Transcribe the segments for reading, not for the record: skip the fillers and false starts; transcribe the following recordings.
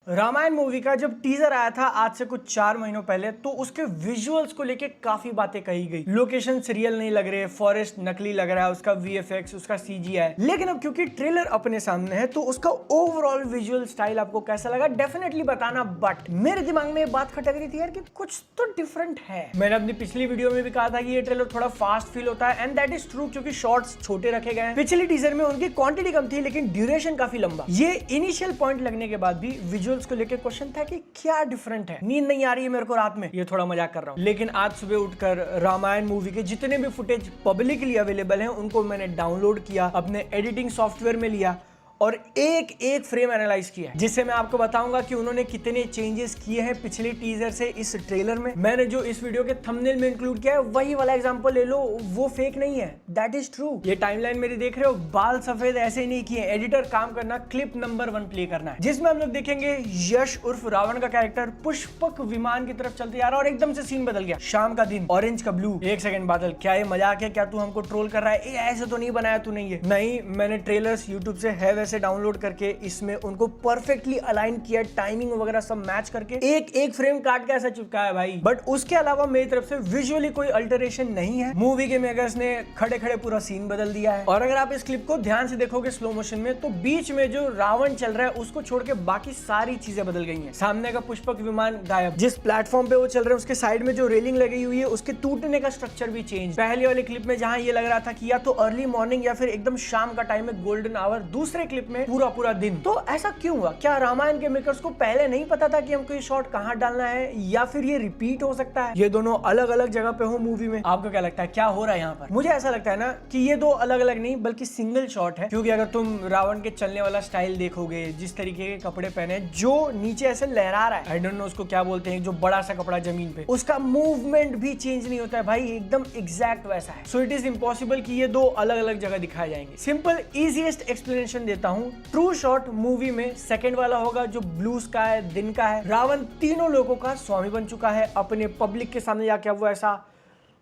Ramayan movie का जब teaser आया था आज से कुछ 4 महीनों पहले, तो उसके विजुअल्स को लेके काफी बातें कही गई। लोकेशन रियल नहीं लग रहे, फॉरेस्ट नकली लग रहा है, उसका वीएफएक्स, उसका सीजीआई। लेकिन अब क्योंकि ट्रेलर अपने सामने है तो उसका ओवरऑल विजुअल स्टाइल आपको कैसा लगा डेफिनेटली बताना। बट मेरे दिमाग में ये बात खटक रही थी यार कि कुछ तो डिफरेंट है। मैंने अपनी पिछली वीडियो में भी कहा था कि ये ट्रेलर थोड़ा फास्ट फील होता है, एंड दैट इज ट्रू क्योंकि शॉर्ट्स छोटे रखे गए हैं। पिछली टीजर में उनकी क्वांटिटी कम थी लेकिन ड्यूरेशन काफी लंबा। ये इनिशियल पॉइंट लगने के बाद भी विजुअल्स को लेकर क्वेश्चन था कि क्या डिफरेंट है। नींद नहीं आ रही है मेरे को रात में, ये थोड़ा मजाक कर रहा हूँ। लेकिन आज सुबह उठकर रामायण मूवी के जितने भी फुटेज पब्लिकली अवेलेबल हैं उनको मैंने डाउनलोड किया, अपने एडिटिंग सॉफ्टवेयर में लिया और एक एक फ्रेम एनालाइज किया, जिससे मैं आपको बताऊंगा कि उन्होंने कितने चेंजेस किए हैं पिछले टीजर से इस ट्रेलर में। मैंने जो इस वीडियो के थंबनेल में इंक्लूड किया है वही वाला एग्जांपल ले लो, वो फेक नहीं है, दैट इज ट्रू। ये टाइमलाइन मेरी देख रहे हो, बाल सफेद ऐसे नहीं किए। एडिटर काम करना क्लिप नंबर 1 प्ले करना है, जिसमें हम लोग देखेंगे यश उर्फ रावण का कैरेक्टर पुष्पक विमान की तरफ चलते जा रहा है और एकदम से सीन बदल गया। शाम का दिन, ऑरेंज का ब्लू। एक सेकंड बादल, क्या ये मजाक है? क्या तू हमको ट्रोल कर रहा है? ऐसे तो नहीं बनाया तू, नहीं है। नहीं, मैंने ट्रेलर्स यूट्यूब से है से डाउनलोड करके इसमें उनको परफेक्टली अलाइन किया, टाइमिंग वगैरह सब मैच करके एक एक फ्रेम काट के ऐसा चिपकाया है भाई। बट उसके अलावा मेरी तरफ से विजुअली कोई अल्टरेशन नहीं है। मूवी के मेकर्स ने खड़े खड़े पूरा सीन बदल दिया है। और अगर आप इस क्लिप को ध्यान से देखोगे स्लो मोशन में, तो बीच में जो रावण चल रहा है उसको छोड़ के बाकी सारी चीजें बदल गई हैं। सामने का पुष्पक विमान गायब, जिस प्लेटफॉर्म पे वो चल रहे हैं उसके साइड में जो रेलिंग लगी हुई है उसके टूटने का स्ट्रक्चर भी चेंज। पहले वाली क्लिप में जहां ये लग रहा था कि या तो अर्ली मॉर्निंग या फिर एकदम शाम का टाइम है, गोल्डन आवर, दूसरे क्लिप में पूरा दिन। तो ऐसा क्यों हुआ? क्या रामायण के मेकर्स को पहले नहीं पता था कि हमको ये शॉट कहां डालना है, या फिर ये रिपीट हो सकता है? ये दोनों अलग अलग जगह पे हो मूवी में। आपको क्या लगता है क्या हो रहा है यहाँ पर? मुझे ऐसा लगता है ना कि ये दो अलग अलग नहीं बल्कि सिंगल शॉट है, क्योंकि अगर तुम रावण के चलने वाला स्टाइल देखोगे, जिस तरीके के कपड़े पहने, जो नीचे ऐसे लहरा रहा है, आई डोंट नो उसको क्या बोलते हैं, जो बड़ा सा कपड़ा जमीन पे, उसका मूवमेंट भी चेंज नहीं होता है भाई, एकदम एग्जैक्ट वैसा है। सो इट इज इम्पॉसिबल कि ये दो अलग अलग जगह दिखाए जाएंगे। सिंपल इजीएस्ट एक्सप्लेनेशन देता हूँ। ट्रू शॉट मूवी में सेकंड वाला होगा जो ब्लू स्काई दिन का है। रावण तीनों लोगों का स्वामी बन चुका है, अपने पब्लिक के सामने जाके वो ऐसा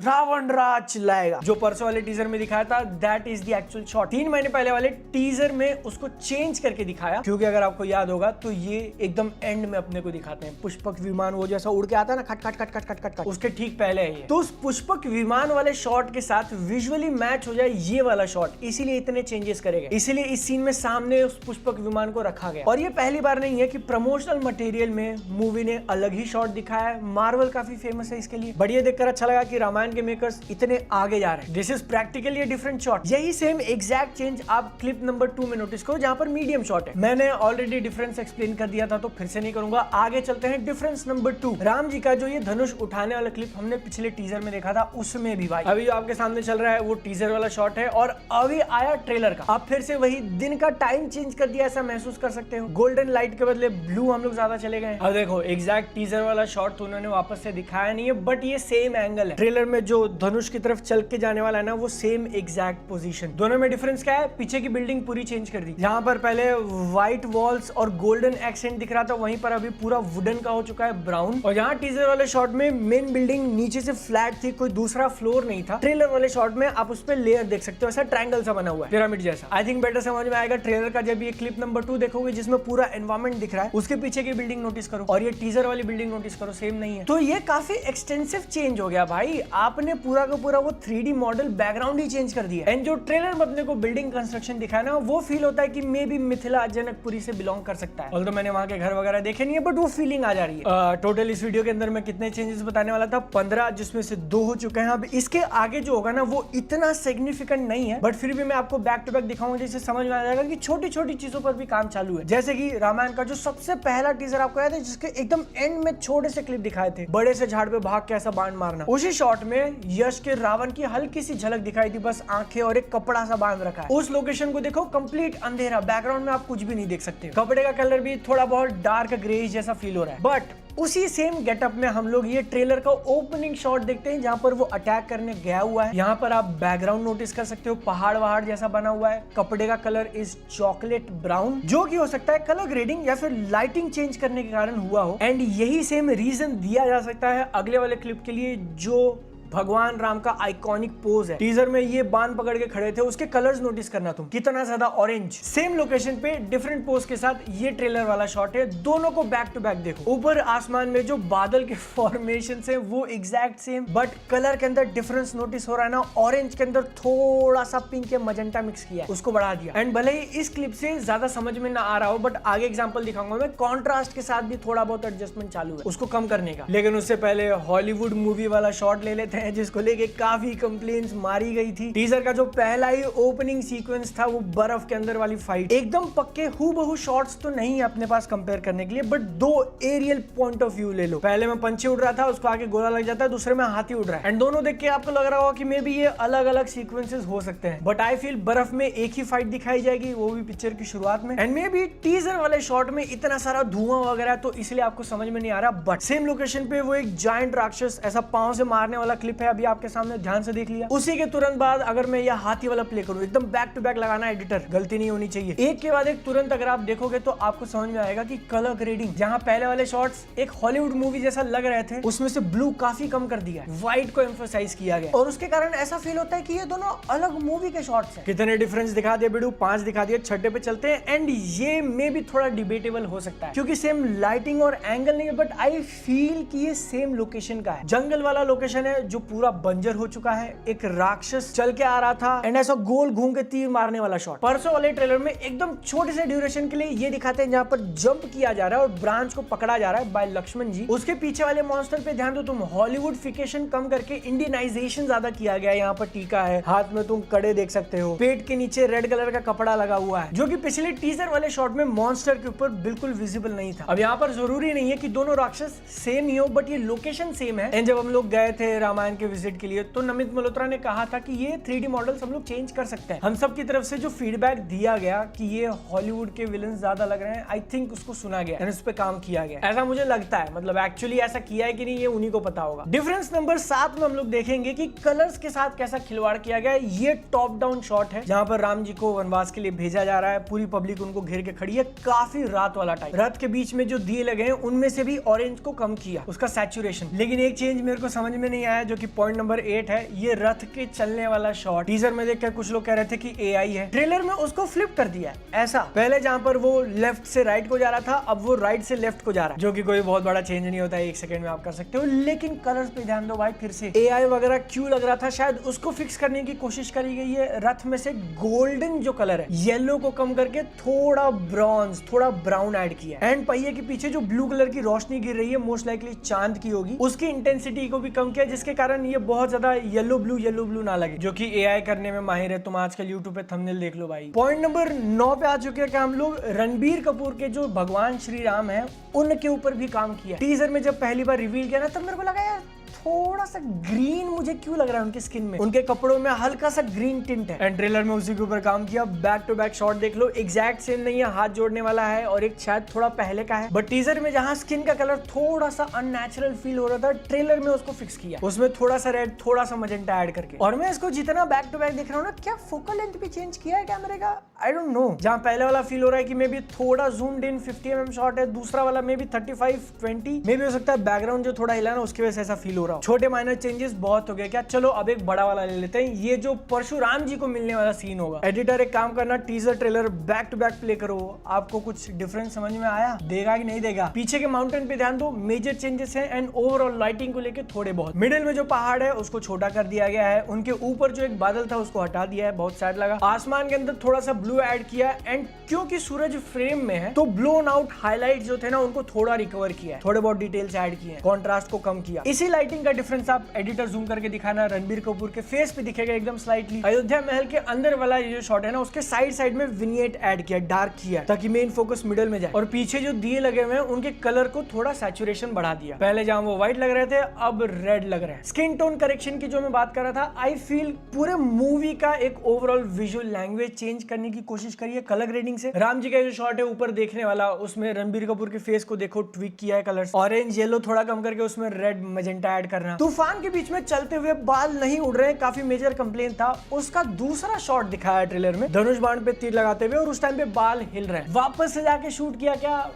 रावण राज चिल्लाएगा। जो परसों वाले टीजर में दिखाया था that is the actual shot. 3 महीने पहले वाले टीजर में उसको चेंज करके दिखाया, क्योंकि अगर आपको याद होगा तो ये एकदम एंड में अपने को दिखाते हैं। पुष्पक विमान वो जैसा उड़ के आता है ना, खट खट खट खट खट खट खट, उसके ठीक पहले है ये। तो उस पुष्पक विमान वाले शॉट के साथ विजुअली मैच हो जाए ये वाला शॉट, इसीलिए इतने चेंजेस करेगा, इसीलिए इस सीन में सामने उस पुष्पक विमान को रखा गया। और ये पहली बार नहीं है कि प्रमोशनल मटेरियल में मूवी ने अलग ही शॉट दिखाया है। मार्वल काफी फेमस है इसके लिए। बढ़िया देखकर अच्छा लगा कि रामायण के मेकर्स इतने आगे जा रहे हैं। This is practically a different shot. यही सेम एग्जैक्ट चेंज आप क्लिप नंबर 2 में नोटिस करो, जहां पर मीडियम शॉट है। मैंने ऑलरेडी डिफरेंस एक्सप्लेन कर दिया था तो फिर से नहीं करूंगा। आगे चलते हैं डिफरेंस नंबर 2। राम जी का जो ये धनुष उठाने वाला क्लिप हमने पिछले टीजर में देखा था, उसमें भी भाई अभी जो आपके सामने चल रहा है वो टीजर वाला शॉट है, और अभी आया ट्रेलर का। अब फिर से वही दिन का टाइम चेंज कर दिया, ऐसा महसूस कर सकते हो। गोल्डन लाइट के बदले ब्लू हम लोग ज्यादा चले गए। अब देखो एग्जैक्ट टीजर वाला शॉट तो उन्होंने वापस से दिखाया नहीं है, बट ये सेम एंगल है। ट्रेलर में जो धनुष की तरफ चल के जाने वाला है ना, वो सेम एग्जैक्ट पोजीशन। दोनों में डिफरेंस क्या है? पीछे की बिल्डिंग पूरी चेंज कर दी। जहां पर पहले व्हाइट वॉल्स और गोल्डन एक्सेंट दिख रहा था, वहीं पर अभी पूरा वुडन का हो चुका है, ब्राउन। और यहाँ टीजर वाले शॉट में मेन बिल्डिंग नीचे से फ्लैट थी, कोई दूसरा फ्लोर नहीं था। ट्रेलर वाले शॉट में आप उस पर लेयर देख सकते हो, ऐसा ट्रायंगल सा बना हुआ है, पिरामिड जैसा। आई थिंक बेटर समझ में आएगा ट्रेलर का जब ये क्लिप नंबर 2 देखोगे, जिसमें पूरा एनवायरमेंट दिख रहा है। उसके पीछे की बिल्डिंग नोटिस करो और ये टीजर वाली बिल्डिंग नोटिस करो, सेम नहीं है। तो ये काफी एक्सटेंसिव चेंज हो गया भाई। आपने पूरा का पूरा वो 3D मॉडल बैकग्राउंड ही चेंज कर दिया। एंड जो ट्रेलर में अपने को बिल्डिंग कंस्ट्रक्शन दिखाया ना, वो फील होता है कि मे बी मिथिला जनकपुरी से बिलोंग कर सकता है। ऑल्दो मैंने वहां के घर वगैरह देखे नहीं है, बट वो फीलिंग आ जा रही है। टोटल इस वीडियो के अंदर मैं कितने चेंजेस बताने वाला था, 15, जिसमें से 2 हो चुके हैं। अब इसके आगे जो होगा ना वो इतना सिग्निफिकेंट नहीं है, बट फिर भी मैं आपको बैक टू बैक दिखाऊंगा, जिससे समझ में आ जाएगा कि छोटी छोटी चीजों पर भी काम चालू है। जैसे कि रामायण का जो सबसे पहला टीजर आपको याद है, जिसके एकदम एंड में छोटे से क्लिप दिखाए थे, बड़े से झाड़ पे भाग के ऐसा बाण मारना। उसी शॉट में यश के रावण की हल्की सी झलक दिखाई थी, बस आंखें और एक कपड़ा सा बांध रखा है। उस लोकेशन को देखो, कंप्लीट अंधेरा, बैकग्राउंड में आप कुछ भी नहीं देख सकते। कपड़े का कलर भी थोड़ा बहुत डार्क ग्रे जैसा फील हो रहा है। बट उसी सेम गेटअप में हम लोग ये ट्रेलर का ओपनिंग शॉट देखते हैं जहां पर वो अटैक करने गया हुआ है। यहाँ पर आप बैकग्राउंड नोटिस कर सकते हो, पहाड़ वहाड़ जैसा बना हुआ है। कपड़े का कलर इज चॉकलेट ब्राउन, जो कि हो सकता है कलर ग्रेडिंग या फिर लाइटिंग चेंज करने के कारण हुआ हो। एंड यही सेम रीजन दिया जा सकता है अगले वाले क्लिप के लिए, जो भगवान राम का आइकॉनिक पोज है। टीजर में ये बाण पकड़ के खड़े थे, उसके कलर्स नोटिस करना तुम, कितना ज्यादा ऑरेंज। सेम लोकेशन पे डिफरेंट पोज के साथ ये ट्रेलर वाला शॉट है। दोनों को बैक टू बैक देखो। ऊपर आसमान में जो बादल के फॉर्मेशन है वो एग्जैक्ट सेम, बट कलर के अंदर डिफरेंस नोटिस हो रहा है ना। ऑरेंज के अंदर थोड़ा सा पिंक या मजेंटा मिक्स किया है, उसको बढ़ा दिया। एंड भले ही इस क्लिप से ज्यादा समझ में ना आ रहा हो, बट आगे एग्जांपल दिखाऊंगा मैं, कॉन्ट्रास्ट के साथ भी थोड़ा बहुत एडजस्टमेंट चालू है उसको कम करने का। लेकिन उससे पहले हॉलीवुड मूवी वाला शॉट ले लेते हैं, जिसको लेके काफी कंप्लेंट्स मारी गई थी। टीजर का जो पहला ही ओपनिंग सीक्वेंस था, वो बर्फ के अंदर वाली फाइट, एकदम पक्के हूबहू शॉट्स तो नहीं है अपने पास कंपेयर करने के लिए, बट दो एरियल पॉइंट ऑफ व्यू ले लो। पहले में पंछी उड़ रहा था, उसको आगे गोला लग जाता है, दूसरे में हाथी उड़ रहा है। एंड दोनों देख के आपको लग रहा होगा कि मे बी ये अलग अलग सीक्वेंसेस हो सकते हैं, बट आई फील बर्फ में एक ही फाइट दिखाई जाएगी, वो भी पिक्चर की शुरुआत में। एंड मे बी टीजर वाले शॉट में इतना सारा धुआं वगैरह तो इसलिए आपको समझ में नहीं आ रहा, बट सेम लोकेशन पे वो एक जायंट राक्षस ऐसा पांव से मारने वाला क्लिप है, अभी आपके सामने ध्यान से देख लिया। उसी के तुरंत बाद अगर मैं यह हाथी वाला प्ले करूं, एकदम बैक टू बैक लगाना, एडिटर गलती नहीं होनी चाहिए, एक के बाद एक तुरंत अगर आप देखोगे तो आपको समझ में आएगा कि कलर ग्रेडिंग, जहां पहले वाले शॉट्स एक हॉलीवुड मूवी जैसा लग रहे थे, उसमें से ब्लू काफी कम कर दिया है, व्हाइट को एम्फसाइज किया गया, और उसके कारण ऐसा फील होता है कि ये दोनों अलग मूवी के शॉट्स हैं। कितने डिफरेंस दिखा दिए बिडू, 5 दिखा दिए। छठे पे चलते हैं, एंड ये में भी थोड़ा डिबेटेबल हो सकता है क्योंकि सेम लाइटिंग और एंगल नहीं है, बट आई फील कि ये सेम लोकेशन का है। जंगल वाला लोकेशन है जो पूरा बंजर हो चुका है, एक राक्षस चल के आ रहा था, एंड ऐसा गोल घूम के तीर मारने वाला शॉट। परसों वाले ट्रेलर में एकदम छोटे से ड्यूरेशन के लिए ये दिखाते हैं जहां पर जंप किया जा रहा है और ब्रांच को पकड़ा जा रहा है बाय लक्ष्मण जी। उसके पीछे वाले मॉन्स्टर पे ध्यान दो तुम, हॉलीवुडफिकेशन कम करके इंडियनाइजेशन ज्यादा किया गया है। यहाँ पर टीका है, हाथ में तुम कड़े देख सकते हो, पेट के नीचे रेड कलर का कपड़ा लगा हुआ है, जो कि पिछले टीजर वाले शॉट में मॉन्स्टर के ऊपर बिल्कुल विजिबल नहीं था। अब यहाँ पर जरूरी नहीं है कि दोनों राक्षस सेम ही हो, बट ये लोकेशन सेम है। एंड जब हम लोग गए थे रामायण के विजिट के लिए, तो नमित मल्होत्रा ने कहा था कि ये 3D मॉडल्स हम लोग चेंज कर सकते हैं। हम सब की तरफ से जो फीडबैक दिया गया कि ये हॉलीवुड के विलन ज्यादा लग रहे हैं, आई थिंक उसको सुना गया एंड उस पे काम किया गया, ऐसा मुझे लगता है। मतलब एक्चुअली ऐसा किया है कि नहीं, ये उन्हीं को पता होगा। डिफरेंस नंबर 7 में हम लोग देखेंगे कि कलर्स के साथ कैसा खिलवाड़ किया गया है। ये टॉप डाउन शॉट है जहां पर राम जी को वनवास के लिए भेजा जा रहा है, पूरी पब्लिक उनको घेर के खड़ी है, काफी रात वाला टाइम। रथ के बीच में जो दिए लगे हैं उनमें से भी ऑरेंज को कम किया, उसका सैचुरेशन। लेकिन एक चेंज मेरे को समझ में नहीं आया, जो कि पॉइंट नंबर 8 है, ये रथ के चलने वाला शॉट। टीजर में देखकर कुछ लोग कह रहे थे कि एआई है, ट्रेलर में उसको फ्लिप कर दिया है। ऐसा पहले जहां पर वो लेफ्ट से राइट को जा रहा था, अब वो राइट से लेफ्ट को जा रहा है, जो कि कोई बहुत बड़ा चेंज नहीं होता है, 1 सेकंड में आप कर सकते हो। लेकिन कलर्स पे ध्यान दो भाई, फिर से एआई वगैरह क्यों लग रहा था, शायद उसको फिक्स करने की कोशिश करी गई है। रथ में से गोल्डन जो कलर है, येलो को कम करके थोड़ा ब्रॉन्ज, थोड़ा ब्राउन ऐड किया। एंड पहिए के पीछे जो ब्लू कलर की रोशनी गिर रही है, मोस्ट लाइकली चांद की होगी, उसकी इंटेंसिटी को भी कम किया, जिसके कारण ये बहुत ज्यादा येलो ब्लू ना लगे, जो कि एआई करने में माहिर है। तुम आजकल यूट्यूब पे थंबनेल देख लो भाई। पॉइंट नंबर 9 पे आ चुके हैं कि हम लोग रणबीर कपूर के जो भगवान श्री राम है, उनके ऊपर भी काम किया। टीजर में जब पहली बार रिवील किया ना, तब मेरे को लगा यार थोड़ा सा ग्रीन मुझे क्यों लग रहा है उनकी स्किन में, उनके कपड़ों में हल्का सा ग्रीन टिंट है। एंड ट्रेलर में उसी के ऊपर काम किया। बैक टू बैक शॉट देख लो, एग्जैक्ट सेम नहीं है, हाथ जोड़ने वाला है और एक शायद थोड़ा पहले का है, बट टीजर में जहां स्किन का कलर थोड़ा सा अननेचुरल फील हो रहा था, ट्रेलर में उसको फिक्स किया, उसमें थोड़ा सा रेड, थोड़ा सा मजेंटा ऐड करके। और मैं इसको जितना बैक टू बैक देख रहा हूँ ना, क्या फोकल लेंथ भी चेंज किया है कैमरे का, आई डोंट नो। जहां पहले वाला फील हो रहा है कि मे बी थोड़ा जूम्ड इन 50mm शॉट है, दूसरा वाला मे बी 35-20 मे भी हो सकता है, बैकग्राउंड जो थोड़ा हिला ना उसकी वजह से ऐसा फील हो रहा हो। छोटे माइनर चेंजेस बहुत हो गए क्या। चलो अब एक बड़ा वाला ले लेते हैं, ये जो परशुराम जी को मिलने वाला सीन होगा। एडिटर एक काम करना, teaser trailer back to back play करो। आपको कुछ डिफरेंस समझ में आया, देगा कि नहीं देगा? पीछे के माउंटेन पे ध्यान दो, मेजर चेंजेस हैं एंड ओवरऑल लाइटिंग को लेके थोड़े बहुत। मिडिल में जो पहाड़ है उसको छोटा कर दिया गया है, उनके ऊपर जो एक बादल था उसको हटा दिया है, बहुत सैड लगा। आसमान के अंदर थोड़ा सा ब्लू ऐड किया एंड क्योंकि सूरज फ्रेम में है तो ब्लोन आउट हाईलाइट जो थे ना उनको थोड़ा रिकवर किया है, थोड़े बहुत डिटेल्स ऐड किए हैं, कॉन्ट्रास्ट को कम किया। इसी लाइटिंग लाइटिंग का डिफरेंस आप एडिटर जूम करके दिखाना, रणबीर कपूर के फेस पे दिखेगा एकदम स्लाइटली। अयोध्या महल के अंदर वाला ये जो शॉट है ना, उसके साइड साइड में विनिएट ऐड किया, डार्क किया, ताकि मेन फोकस मिडल में जाए, और पीछे जो दिए लगे हुए हैं उनके कलर को थोड़ा सैचुरेशन बढ़ा दिया। पहले जहां वो व्हाइट लग रहे थे अब रेड लग रहे हैं। स्किन टोन करेक्शन की जो मैं बात कर रहा था, आई फील पूरे मूवी का एक ओवरऑल विजुअल लैंग्वेज चेंज करने की कोशिश करी है कलर ग्रेडिंग से। राम जी का जो शॉट है ऊपर देखने वाला, उसमें रणबीर कपूर के फेस को देखो ट्विक किया है कलर्स, ऑरेंज येलो थोड़ा कम करके उसमें रेड मजेंटा ऐड करना। तूफान के बीच में चलते हुए बाल नहीं उड़ रहे हैं, काफी मेजर कंप्लेन था। उसका दूसरा शॉट दिखाया ट्रेलर में, धनुष बाण पे तीर लगाते हुए, और उस टाइम पे बाल हिल रहे हैं। वापस से जाके शूट किया क्या,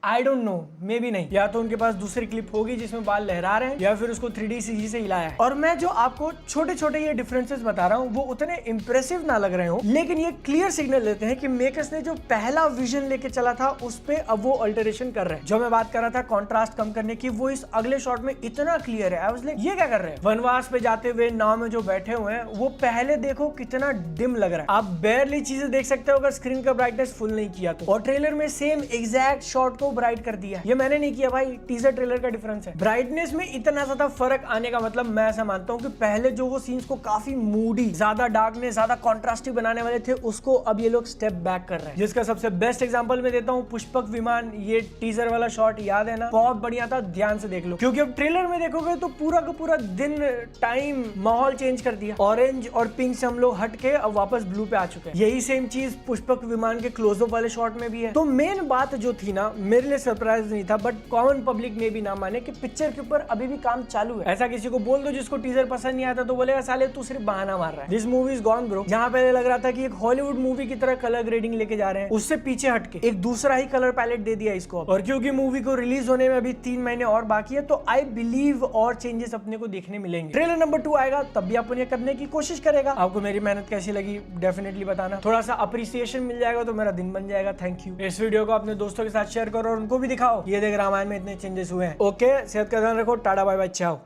I don't know, may be नहीं, या तो उनके पास दूसरी क्लिप होगी जिसमें बाल लहरा रहे हैं, या फिर उसको 3D CG से हिलाया है। और मैं जो आपको छोटे छोटे ये डिफरेंसेस बता रहा हूँ वो उतने इंप्रेसिव ना लग रहे हो, लेकिन ये क्लियर सिग्नल देते हैं कि मेकर्स ने जो पहला विजन लेके चला था उस पे अब वो अल्टरेशन कर रहे हैं। जो मैं बात कर रहा था कॉन्ट्रास्ट कम करने की, वो इस अगले शॉट में इतना क्लियर है। आई वाज लाइक, ये क्या कर रहे हैं? वनवास पे जाते हुए नाव में जो बैठे हुए हैं वो पहले देखो कितना डिम लग रहा है, आप बेयरली चीजें देख सकते हो अगर स्क्रीन का ब्राइटनेस फुल नहीं किया तो। और ट्रेलर में सेम एग्जैक्ट शॉट को ब्राइट कर दिया। ये मैंने नहीं किया भाई, टीजर ट्रेलर का डिफरेंस है। ब्राइटनेस में इतना ज्यादा फर्क आने का मतलब मैं ऐसा मानता हूँ कि पहले जो वो सीन्स को काफी मूडी, ज्यादा डार्कनेस, ज्यादा कॉन्ट्रास्टिव बनाने वाले थे, उसको अब ये लोग स्टेप बैक कर रहे हैं। जिसका सबसे बेस्ट एग्जांपल मैं देता हूँ पुष्पक विमान। ये टीजर वाला शॉट याद है ना, बहुत बढ़िया था, ध्यान से देख लो, क्योंकि अब ट्रेलर में देखोगे तो पूरा का पूरा दिन, टाइम, माहौल चेंज कर दिया। ऑरेंज और पिंक से हम लोग हट के अब वापस ब्लू पे आ चुके हैं। यही सेम चीज पुष्पक विमान के क्लोजअप वाले शॉट में भी है। तो मेन बात जो थी ना, मेरे लिए सरप्राइज नहीं था, बट कॉमन पब्लिक में भी ना माने कि पिक्चर के ऊपर अभी भी काम चालू है। ऐसा किसी को बोल दो जिसको टीजर पसंद नहीं आता तो बोलेगा साले तू सिर्फ बहाना मार रहा है। This movie is gone bro. जहां पहले लग रहा था कि एक हॉलीवुड मूवी की तरह कलर ग्रेडिंग लेके जा रहे हैं, उससे पीछे हटके एक दूसरा ही कलर पैलेट दे दिया इसको। और क्योंकि मूवी को रिलीज होने में अभी 3 महीने और बाकी है, तो आई बिलीव और चेंजेस अपने को देखने मिलेंगे। ट्रेलर नंबर 2 आएगा तब भी अपन ये करने की कोशिश करेगा। आपको मेरी मेहनत कैसी लगी डेफिनेटली बताना, थोड़ा सा अप्रिसिएशन मिल जाएगा तो मेरा दिन बन जाएगा। Thank you. इस वीडियो को अपने दोस्तों के साथ शेयर करो और उनको भी दिखाओ, ये देख रामायण में इतने चेंजेस हुए हैं। ओके, सेहत का ध्यान रखो, टाटा बाय बाय, चाओ।